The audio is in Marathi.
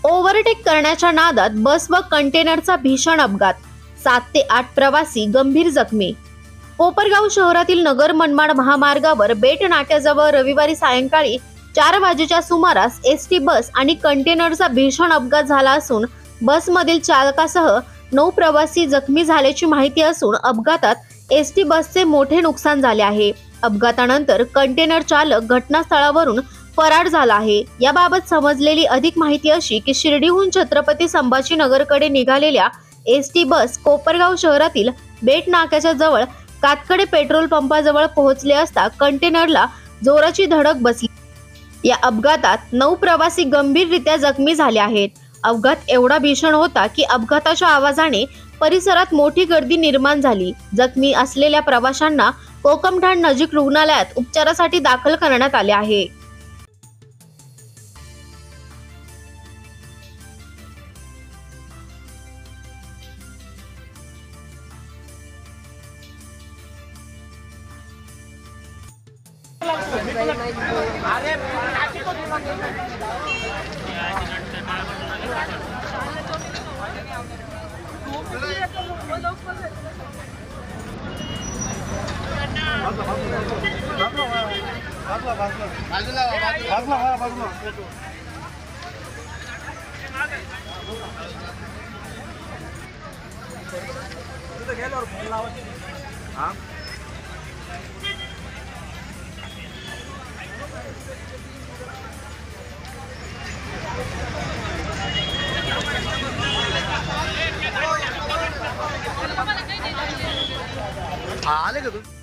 ओव्हरटेक करण्याच्या नादात बस व कंटेनरचा भीषण अपघात, 7 ते 8 प्रवासी गंभीर जखमी। कोपरगाव शहरातील नगर मनमाड महामार्गावर बेट नाक्याजवळ रविवारी सायंकाळी 4 वाजेच्या सुमारास एसटी बस आणि कंटेनरचा भीषण अपघात झाला असून बसमधील चालकासह 9 प्रवासी जखमी झाल्याची माहिती असून अपघातात एसटी बसचे मोठे नुकसान झाले आहे। अपघातानंतर कंटेनर चालक घटनास्थळावरून फरार झाला आहे। याबाबत समजलेली अधिक माहिती अशी की शिर्डीहून छत्रपती संभाजीनगरकडे निघालेल्या एसटी बस कोपरगाव शहरातील बेट नाक्याच्या जवळ कातकडे पेट्रोल पंपाजवळ पोहोचले असता कंटेनरला जोराची धडक बसली। या अपघातात 9 प्रवासी गंभीररित्या जखमी झाले आहेत। अपघात एवढा भीषण होता की अपघाताच्या आवाजाने परिसरात मोठी गर्दी निर्माण झाली। जखमी असलेल्या प्रवाशांना कोकमठाण नजीक रुग्णालयात उपचारासाठी दाखल करण्यात आले आहे। आले का तू?